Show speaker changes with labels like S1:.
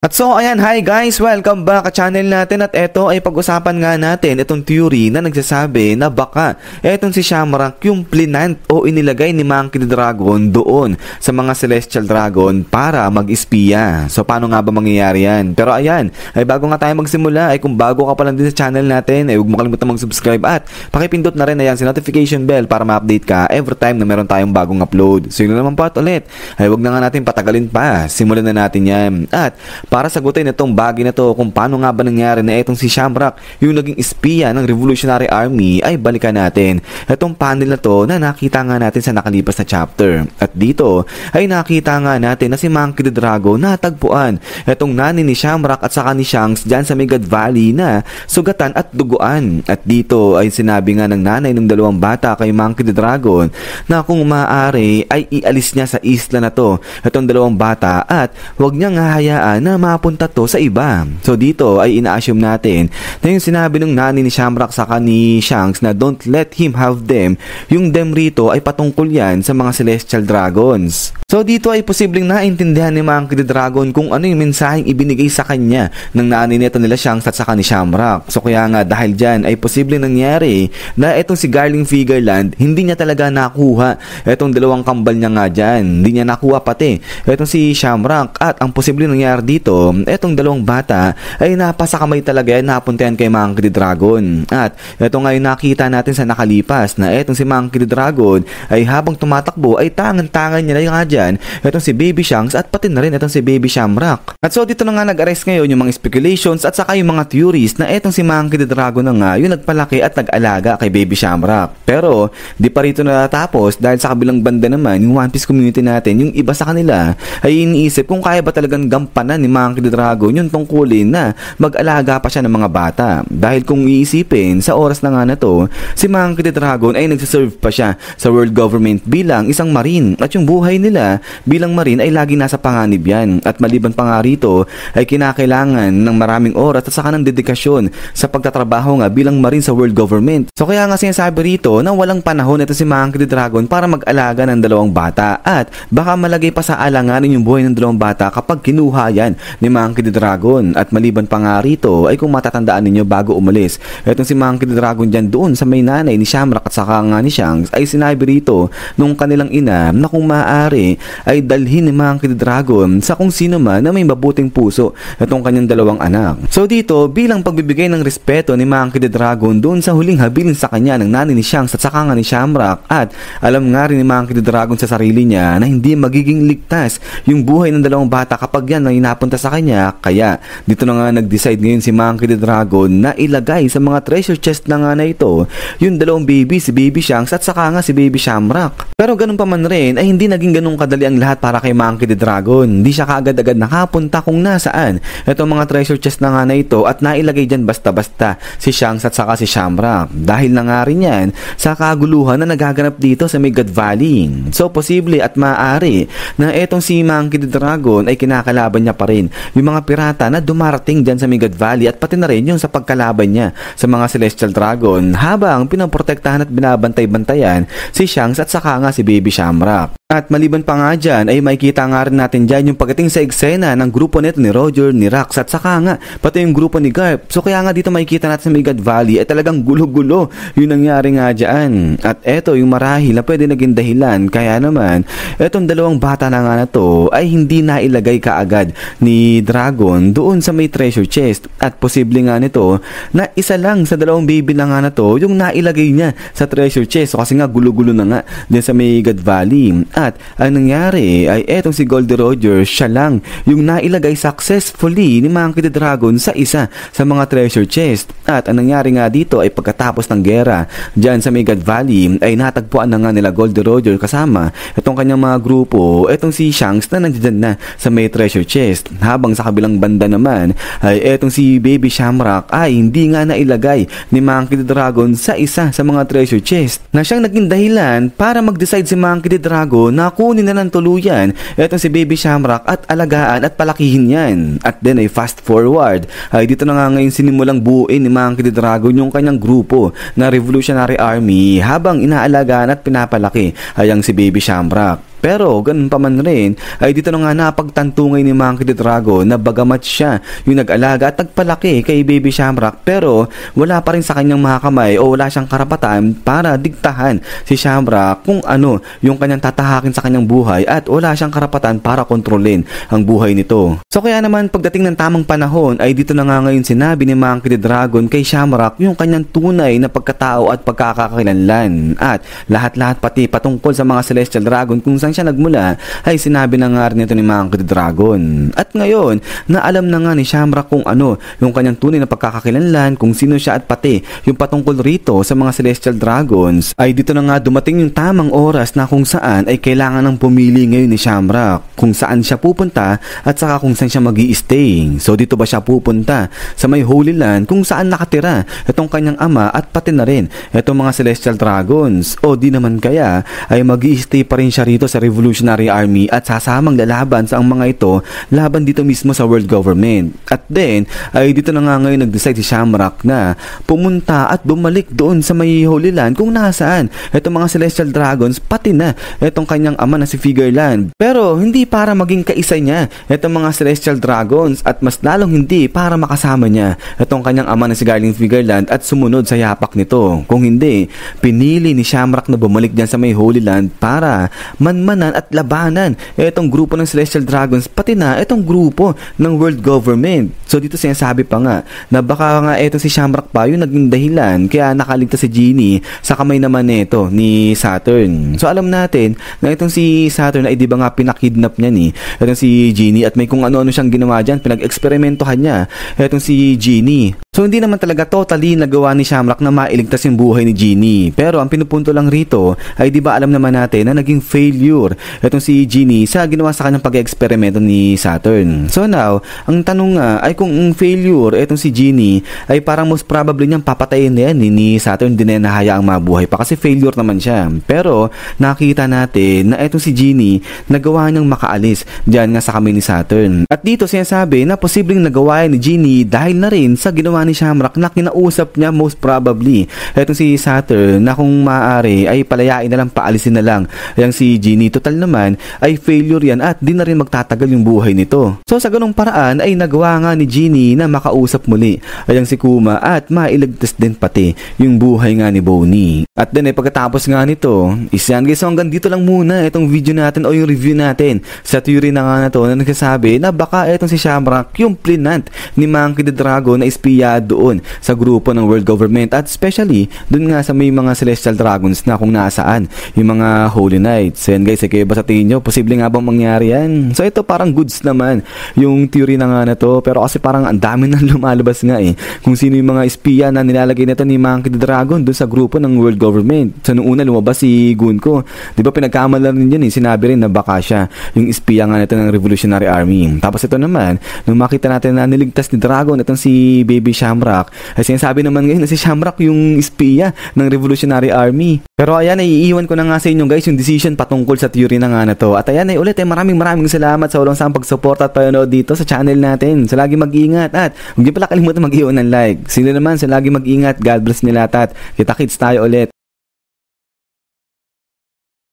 S1: At so ayan, hi guys! Welcome back sa channel natin at eto ay pag-usapan nga natin itong theory na nagsasabi na baka etong si Shamrock yung plinant o inilagay ni Monkey the Dragon doon sa mga Celestial Dragon para mag-espiya. So paano nga ba mangyayari yan? Pero ayan, ay bago nga tayo magsimula ay kung bago ka pa lang din sa channel natin ay huwag mo kalimutan mag-subscribe at pakipindot na rin ayan si notification bell para ma-update ka every time na meron tayong bagong upload. So yun naman po at ulit, ay huwag na nga natin patagalin pa. Simulan na natin yan. At para sagutin itong bagay na to kung paano nga ba nangyari na itong si Shamrock yung naging espiya ng Revolutionary Army ay balikan natin itong panel na to na nakita nga natin sa nakalipas na chapter. At dito ay nakita nga natin na si Monkey the Dragon natagpuan itong nani ni Shamrock at saka ni Shanks dyan sa Megad Valley na sugatan at duguan. At dito ay sinabi nga ng nanay ng dalawang bata kay Monkey the Dragon na kung maaari ay ialis niya sa isla na to itong dalawang bata at huwag niyang hahayaan na mapunta to sa iba. So dito ay ina-assume natin na yung sinabi ng nani ni Shamrock saka ni Shanks na don't let him have them, yung them rito ay patungkol yan sa mga Celestial Dragons. So dito ay posibleng naintindihan ni Monkey the Dragon kung ano yung mensaheng ibinigay sa kanya ng nani nito nila Shanks at saka ni Shamrock. So kaya nga dahil dyan ay posibleng nangyari na etong si Garling Figureland hindi niya talaga nakuha etong dalawang kambal niya nga dyan. Hindi niya nakuha pati etong si Shamrock at ang posibleng nangyari dito etong dalawang bata ay napasa kamay talaga yan napuntahan kay Monkey the Dragon. At eto nga yung nakita natin sa nakalipas na etong si Monkey the Dragon ay habang tumatakbo ay tangan-tangan niya na yung nga dyan etong si Baby Shanks at pati na rin etong si Baby Shamrock. At so dito na nga nag-arise ngayon yung mga speculations at saka yung mga theories na etong si Monkey the Dragon na nga yung nagpalaki at nag-alaga kay Baby Shamrock. Pero di pa rito natatapos dahil sa kabilang banda naman yung One Piece community natin, yung iba sa kanila ay iniisip kung kaya ba talagang gampanan ni Monkey the Dragon yung tungkulin na mag-alaga pa siya ng mga bata. Dahil kung iisipin sa oras na nga na to, si Monkey the Dragon ay nagsiserve pa siya sa world government bilang isang marine at yung buhay nila bilang marine ay lagi nasa panganib yan. At maliban pa nga rito ay kinakailangan ng maraming oras at saka ng dedikasyon sa pagtatrabaho nga bilang marine sa world government. So kaya nga sinasabi rito na walang panahon ito si Monkey the Dragon para mag-alaga ng dalawang bata at baka malagay pa sa alanganin yung buhay ng dalawang bata kapag kinuha yan ni Monkey the Dragon. At maliban pa nga rito ay kung matatandaan ninyo bago umalis etong si Monkey the Dragon dyan doon sa may nanay ni Shamrock at saka nga ni Shanks ay sinabi rito nung kanilang ina na kung maaari ay dalhin ni Monkey the Dragon sa kung sino man na may mabuting puso etong kanyang dalawang anak. So dito bilang pagbibigay ng respeto ni Monkey the Dragon doon sa huling habilin sa kanya ng nanay ni Shanks at saka nga ni Shamrock at alam nga rin ni Monkey the Dragon sa sarili niya na hindi magiging ligtas yung buhay ng dalawang bata kapag yan ay napunta sa kanya. Kaya dito na nga nag-decide ngayon si Monkey the Dragon na ilagay sa mga treasure chest na nga na ito yung dalawang baby, si Baby Shanks at saka nga si Baby Shamrock. Pero ganun pa man rin ay hindi naging ganun kadali ang lahat para kay Monkey the Dragon. Hindi siya kaagad-agad nakapunta kung nasaan itong mga treasure chest na nga na ito at nailagay dyan basta-basta si Shanks at saka si Shamrock. Dahil na nga rin yan sa kaguluhan na nagaganap dito sa Megad Valley. So posible at maaari na etong si Monkey the Dragon ay kinakalaban niya pa rin yung mga pirata na dumarating dyan sa Megad Valley at pati na rin yung sa pagkalaban niya sa mga Celestial Dragon habang pinaprotektahan at binabantay-bantayan si Shanks at saka nga si Baby Shamrock. At maliban pa nga dyan ay makikita nga rin natin dyan yung pagdating sa eksena ng grupo nito ni Roger, ni Rax at saka nga pati yung grupo ni Garp. So kaya nga dito makikita natin sa Megad Valley ay talagang gulo-gulo yung nangyari nga dyan. At eto yung marahil na pwede naging dahilan kaya naman etong dalawang bata na nga na to ay hindi nailagay kaagad ni Dragon doon sa may treasure chest. At posible nga nito na isa lang sa dalawang baby na nga na to yung nailagay niya sa treasure chest. So kasi nga gulo-gulo na nga din sa Megad Valley. At ang nangyari ay etong si Goldie Roger, siya lang yung nailagay successfully ni Monkey the Dragon sa isa sa mga treasure chest. At ang nangyari nga dito ay pagkatapos ng gera dyan sa Megad Valley ay natagpuan na nga nila Goldie Roger kasama itong kanyang mga grupo, etong si Shanks na nandiyan na sa may treasure chest. Habang sa kabilang banda naman ay etong si Baby Shamrock ay hindi nga nailagay ni Monkey the Dragon sa isa sa mga treasure chest na siyang naging dahilan para mag-decide si Monkey the Dragon na kunin na ng tuluyan etong si Baby Shamrock at alagaan at palakihin yan. At then ay fast forward ay dito na nga ngayon sinimulang buuin ni Monkey the Dragon yung kanyang grupo na Revolutionary Army habang inaalagaan at pinapalaki ay ang si Baby Shamrock. Pero ganun pa man rin ay dito na nga napagtantungay ni Monkey D. Dragon na bagamat siya yung nag-alaga at nagpalaki kay Baby Shamrock, pero wala pa rin sa kanyang mga kamay o wala siyang karapatan para diktahan si Shamrock kung ano yung kanyang tatahakin sa kanyang buhay at wala siyang karapatan para kontrolin ang buhay nito. So kaya naman pagdating ng tamang panahon ay dito na nga ngayon sinabi ni Monkey D. Dragon kay Shamrock yung kanyang tunay na pagkatao at pagkakakilanlan, at lahat-lahat pati patungkol sa mga Celestial Dragon kung saan siya nagmula ay sinabi na nga rin ito ni Monkey D. Dragon. At ngayon na alam na nga ni Shamrock kung ano yung kanyang tunay na pagkakakilanlan, kung sino siya at pati yung patungkol rito sa mga Celestial Dragons, ay dito na nga dumating yung tamang oras na kung saan ay kailangan ng pumili ngayon ni Shamrock kung saan siya pupunta at saka kung saan siya mag-i-stay. So dito ba siya pupunta sa may Holy Land kung saan nakatira itong kanyang ama at pati na rin itong mga Celestial Dragons, o di naman kaya ay mag-i-stay pa rin siya rito sa Revolutionary Army at sasamang lalaban sa ang mga ito laban dito mismo sa world government. At then ay dito na nga ngayon nag-decide si Shamrock na pumunta at bumalik doon sa may Holy Land kung nasaan itong mga Celestial Dragons pati na itong kanyang ama na si Figureland. Pero hindi para maging kaisa niya itong mga Celestial Dragons, at mas lalong hindi para makasama niya itong kanyang ama na si Garling Figureland at sumunod sa yapak nito. Kung hindi, pinili ni Shamrock na bumalik dyan sa may Holy Land para manmanan at labanan itong grupo ng Celestial Dragons pati na itong grupo ng world government. So dito sinasabi pa nga na baka nga itong si Shamrock pa yung naging dahilan kaya nakaligtas si Genie sa kamay naman nito ni Saturn. So alam natin na itong si Saturn ay di ba nga pinakidnap niya ni itong si Genie, at may kung ano-ano siyang ginawa dyan, pinag-eksperimentohan niya itong si Genie. So hindi naman talaga totally nagawa ni Shamrock na mailigtas yung buhay ni Genie. Pero ang pinupunto lang rito ay di ba alam naman natin na naging failure itong si Genie sa ginawa sa kanyang pag-eksperimento ni Saturn. So now, ang tanong nga ay kung failure itong si Genie ay parang most probably niyang papatayin na yan ni Saturn, din na nahayaang mabuhay pa kasi failure naman siya. Pero nakita natin na itong si Genie nagawa niyang makaalis dyan nga sa kamay ni Saturn. At dito sinasabi na posibleng nagawa ni Genie dahil na rin sa ginawa ni Shamrock na kinausap niya most probably etong si Saturn na kung maaari ay palayain na lang, paalisin na lang yung si Genie. Total naman ay failure yan at di na rin magtatagal yung buhay nito. So sa ganung paraan ay nagawa nga ni Genie na makausap muli ayang si Kuma at mailigtas din pati yung buhay nga ni Bonnie. At then ay pagkatapos nga nito is yan guys, so hanggang dito lang muna itong video natin o yung review natin sa theory na nga na to na nagsasabi na baka itong si Shamrock yung plinant ni Monkey D. Dragon na espiya doon sa grupo ng world government, at especially doon nga sa may mga Celestial Dragons na kung nasaan yung mga Holy Knights. So yan guys, kayo ba sa tingin nyo? Posible nga bang mangyari yan? So ito parang goods naman yung theory na nga na to, pero kasi parang ang dami nang lumalabas nga kung sino yung mga espiya na nilalagay nito ni Monkey D. Dragon doon sa grupo ng world government. So noong una lumabas si Gunko, di ba pinagkamalan rin yun sinabi rin na baka siya yung espiya nga nito ng Revolutionary Army. Tapos ito naman, nung makita natin na niligtas ni Dragon itong si Baby Shamrock, ay sinasabi naman ngayon na si Shamrock yung espiya ng Revolutionary Army. Pero ayan, iiwan ko na nga sa inyo guys yung decision patungkol sa theory na nga na to. At ayan ulit maraming salamat sa walang saan pagsuporta at panonood dito sa channel natin. So lagi mag-ingat at huwag niyo pala kalimutan mag-iwan ng like. Sino naman, so lagi mag-ingat. God bless nila at kita-kits tayo ulit.